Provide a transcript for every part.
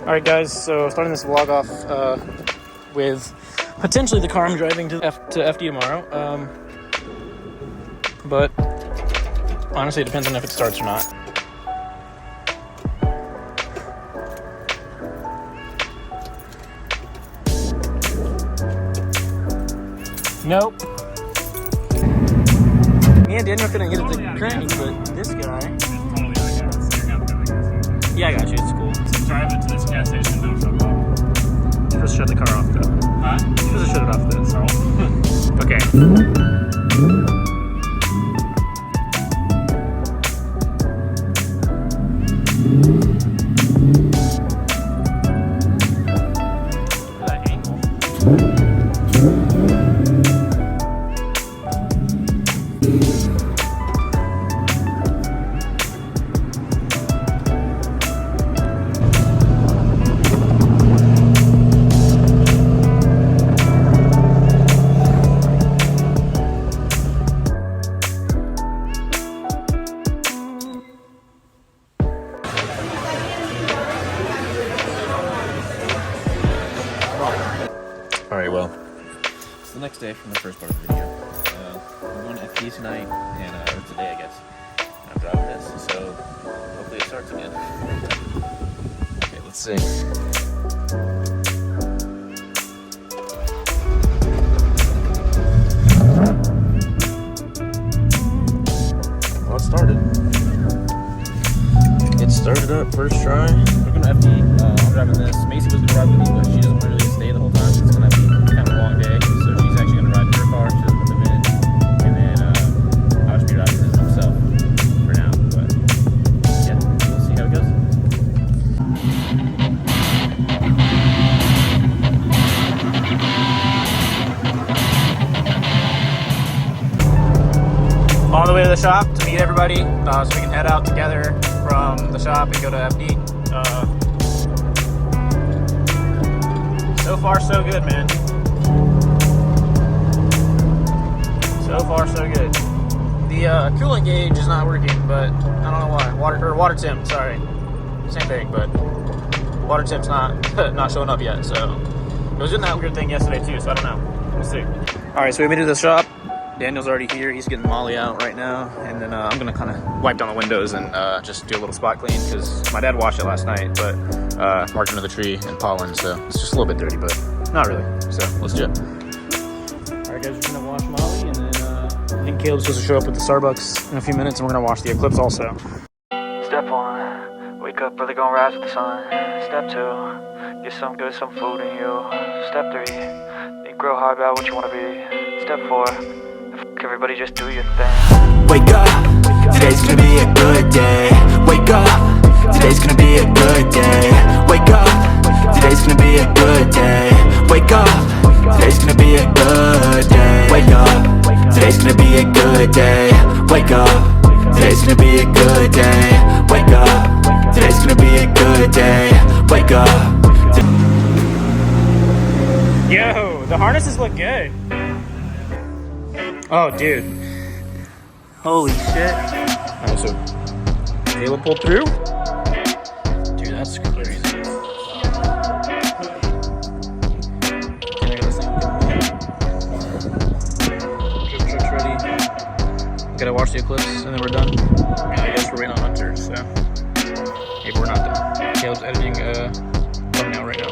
Alright guys, so starting this vlog off with potentially the car I'm driving to FD tomorrow. But honestly it depends on if it starts or not. Nope. Me and Daniel couldn't get it to crank, but this guy... Yeah, I got you. It's cool. So drive it to this gas station, don't shut it off. Just shut the car off, though. Huh? Just shut it off, though. Okay. Look at that angle. Alright, well, it's the next day from the first part of the video. I'm going to FD tonight, and or today, I guess. And I'm driving this, so hopefully it starts again. Okay, let's see. Well, it started. It started up first try. We're going to FD. I'm driving this. Macy was going to ride with me, but she doesn't really stay the whole time. So it's going to be kind of a long day. So she's actually going to ride in her car. She doesn't come in. And then I'll just be driving this myself for now. But yeah, we'll see how it goes. On the way to the shop to meet everybody, so we can head out together from the shop and go to FD. So far, so good, man. So far, so good. The coolant gauge is not working, but I don't know why. Water temp, sorry. Same thing, but water temp's not showing up yet. So it was doing that weird thing yesterday too. So I don't know. We'll see. All right, so we made it to the shop. Daniel's already here. He's getting Molly out right now, and then I'm gonna kind of wipe down the windows and just do a little spot clean because my dad washed it last night, but marked under the tree and pollen, so it's just a little bit dirty, but not really. So let's do it. All right, guys, we're gonna wash Molly, and then I think Caleb's supposed to show up at the Starbucks in a few minutes, and we're gonna wash the Eclipse also. Step 1, wake up early, gonna rise with the sun. Step 2, get some food in you. Step 3, think real hard about what you wanna be. Step 4, everybody just do your thing. Wake up, today's gonna be a good day. Wake up, today's gonna be a good day. Wake up, today's gonna be a good day. Wake up, today's gonna be a good day. Wake up, today's gonna be a good day. Wake up, today's gonna be a good day. Wake up, today's gonna be a good day. Wake up. Yo, the harnesses look good. Oh, dude. Holy shit. Alright, so Caleb pulled through. Dude, that's crazy. Can I get this thing? Truck's ready. Gotta wash the Eclipse and then we're done. I mean, I guess we're waiting on Hunter, so maybe we're not done. Caleb's editing thumbnail right now.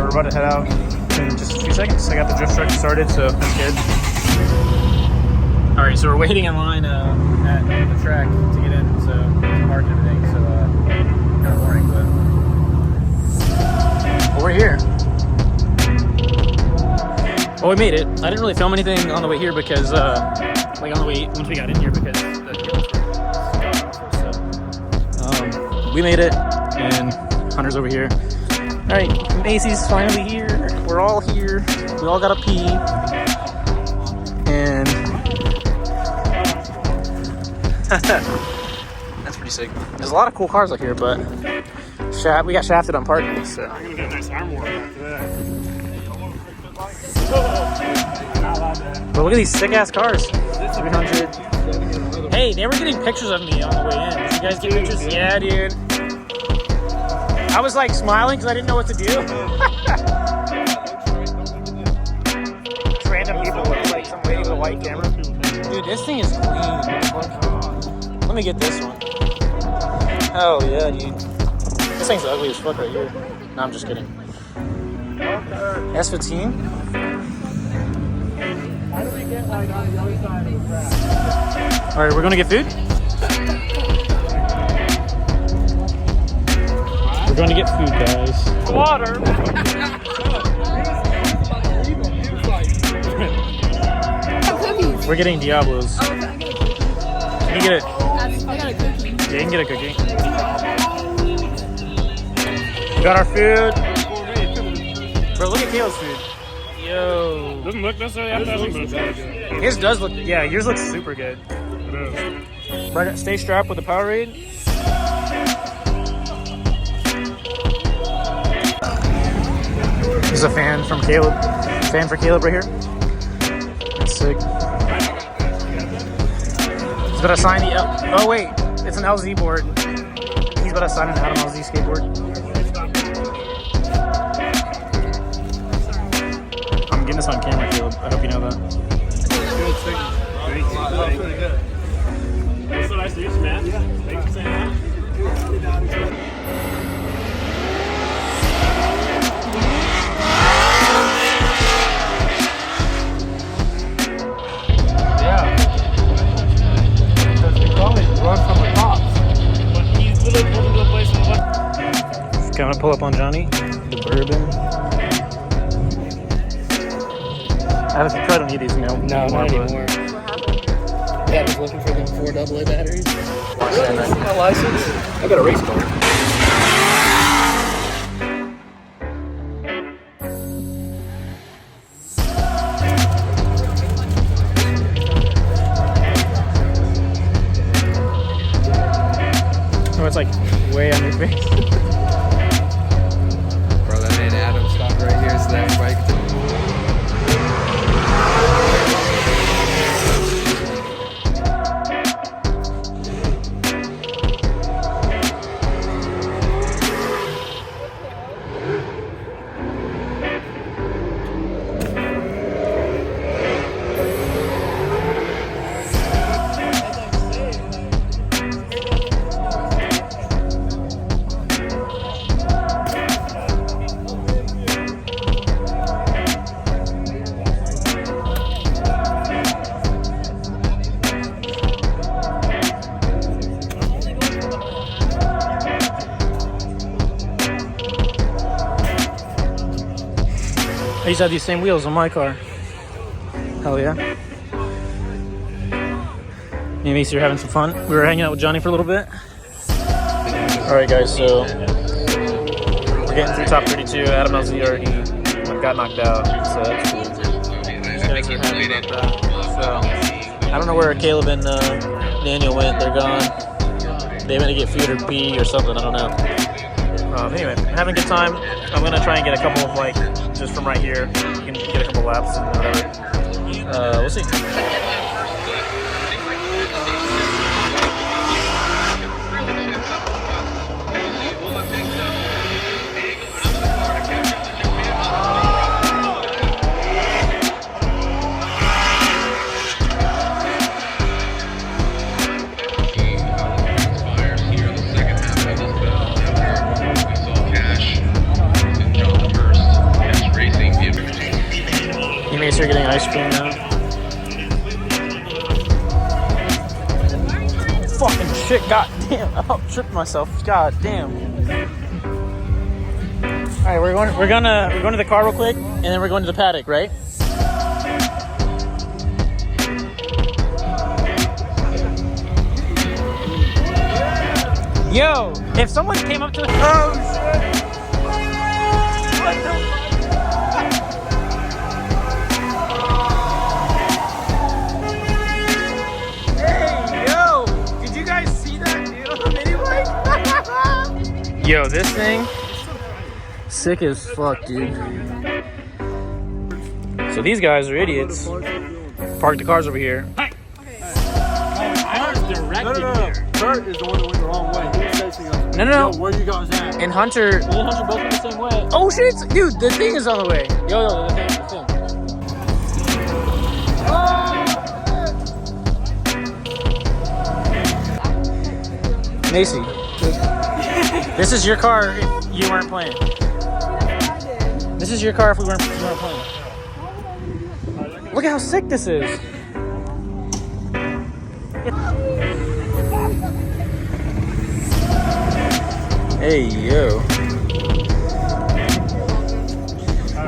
About to head out in just a few seconds. I got the drift truck started, so that's good. All right, so we're waiting in line at the track to get in, so park and everything. So kind of boring, but we're here. Well, we made it. I didn't really film anything on the way here because, like on the way once we got in here because the hills were so we made it. and Hunter's over here. All right, Macy's finally here. We're all here. We all gotta pee, and that's pretty sick. There's a lot of cool cars out here, but we got shafted on parking. So. I'm gonna get a nice armor after that. But look at these sick ass cars. 300. Hey, they were getting pictures of me on the way in. Did you guys get pictures? Yeah, dude. I was like smiling because I didn't know what to do. Just random people with like some lady with a white camera. Dude, this thing is clean. Let me get this one. Oh yeah, dude. This thing's ugly as fuck right here. No, I'm just kidding. S15? How do we get like on the other side of the track? All right, we're gonna get food. We're going to get food, guys. Water. We're getting Diablos. Oh, okay. Can you get it? I got a cookie. Yeah, you can get a cookie. We got our food. Bro, look at Caleb's food. Yo. Doesn't look necessarily appetizing, but it's really good. His does look, yeah, yours looks super good. It is. Right, stay strapped with the Powerade. This is a fan from Caleb. Fan for Caleb right here. That's sick. He's about to sign the oh wait, it's an LZ board. He's about to sign an Adam LZ skateboard. I'm getting this on camera, Caleb. I hope you know that. Thank you. It's so nice to meet you, man. Thanks for saying that. Gonna pull up on Johnny, the bourbon. I probably don't need these now. No, not anymore. Yeah, I was looking for them 4 AA batteries. My license? I got a race car. Oh, it's like way on your face. Bro, that man Adam stopped right here so that everybody could. I used to have these same wheels on my car. Hell yeah. Me and Macy are having some fun. We were hanging out with Johnny for a little bit. Alright guys, so we're getting through top 32. Adam LZ already got knocked out, so that's cool. These guys are happy about that. So I don't know where Caleb and Daniel went. They're gone. They went to get food or pee or something, I don't know. Anyway, having a good time. I'm gonna try and get a couple of like just from right here. You can get a couple laps and whatever. We'll see. You may start getting ice cream now. Fucking shit, goddamn! I tripped myself. God damn. All right, we're going to the car real quick, and then we're going to the paddock, right? Yo, if someone came up to us. Oh shit! What the? Hey, yo! Did you guys see that dude on the mini bike? Yo, this thing, sick as fuck, dude. So these guys are idiots. Park the cars over here. Kurt is the one that went the wrong way. He was chasing us. No. Yo, where you guys at? And Hunter. Me and Hunter both went the same way. Oh shit, dude, the thing is on the way. Yo, the thing. Macy, this is your car if you weren't playing. This is your car if you weren't playing. Look at how sick this is. Hey, yo.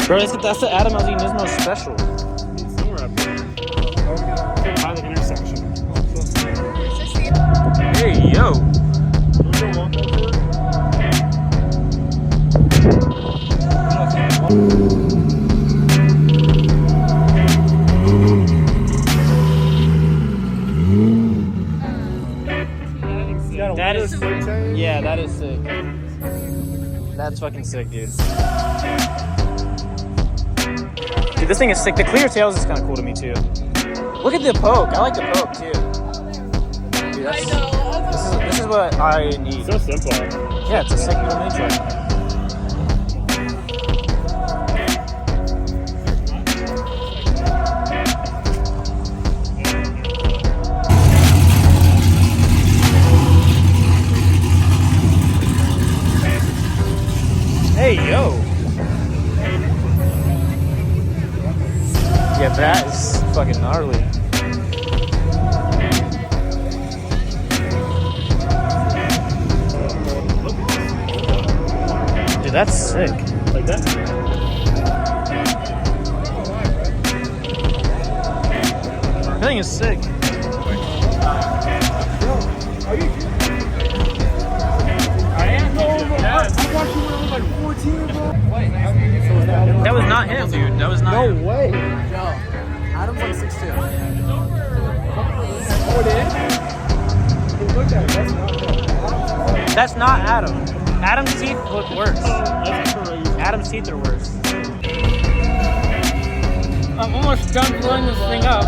Bro, that's the Adam Alzinismo special. Somewhere up there. By the intersection. Hey, yo. That is, yeah, that is sick. That's fucking sick, dude. Dude, this thing is sick. The clear tails is kind of cool to me too. Look at the poke. I like the poke too. Dude, that's, this is what I need. So simple. Yeah, it's a sick little mini truck. Hey, yo. Yeah, that is fucking gnarly. Dude, that's sick. Like that? That thing is sick. That was not him, dude. That was not him. No way. Adam's like 6'2". Oh, it is? Hey, look at it. That's not him. That's not Adam. Adam's teeth look worse. That's crazy. Adam's teeth are worse. I'm almost done blowing this thing up.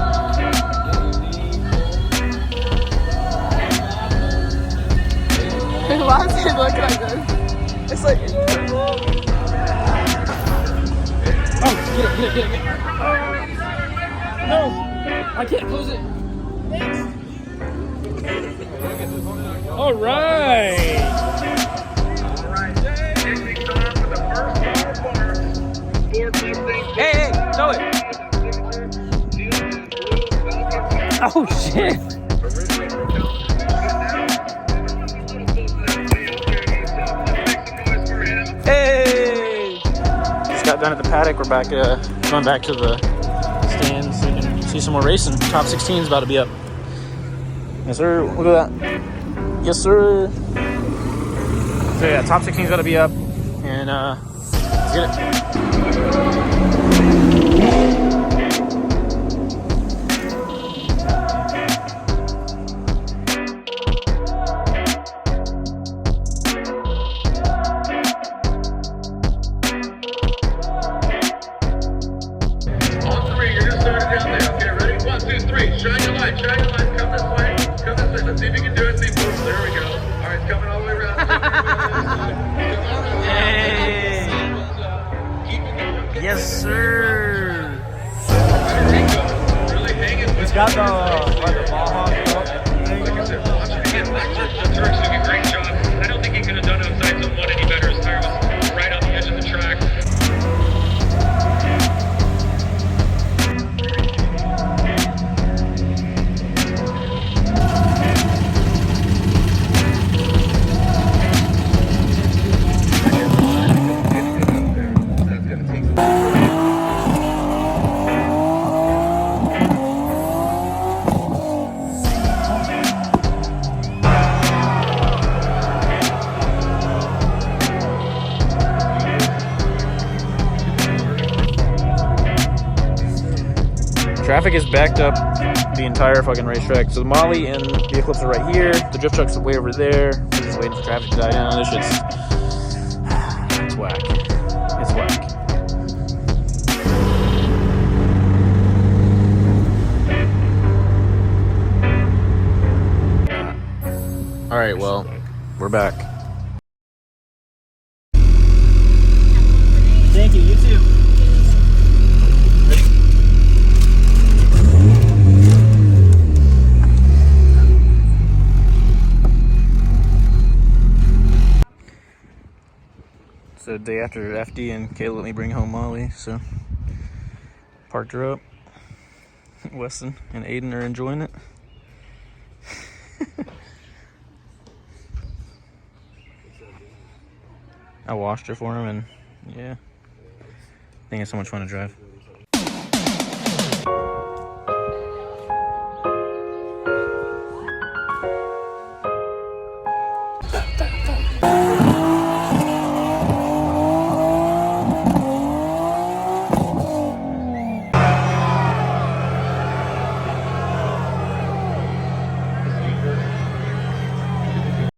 Why does it look like this? It's like Get it. No, I can't close it. All right. Hey, throw it. Oh shit. Hey. Just got done at the paddock. We're back, going back to the stands so we can see some more racing. Top 16 is about to be up. Yes, sir. Look at that. Yes, sir. So yeah, top 16 is about to be up, and let's get it. Shine your light, come this way, let's see if you can do it, there we go, alright, it's coming all the way around. Hey. Yes, sir. Really hanging with It's got the Baja like I said, watch it again, Turk's doing a great job. I don't think he could have done outside zone one any better. His tire was right on the edge of the track. Traffic is backed up the entire fucking racetrack. So the Molly and the Eclipse are right here. The drift truck's way over there. We're just waiting for traffic to die down. This shit's... It's whack. It's whack. Alright, well, we're back. Thank you. You too. So day after FD and Kayla let me bring home Molly, so parked her up. Weston and Aiden are enjoying it. I washed her for him, and yeah, I think it's so much fun to drive.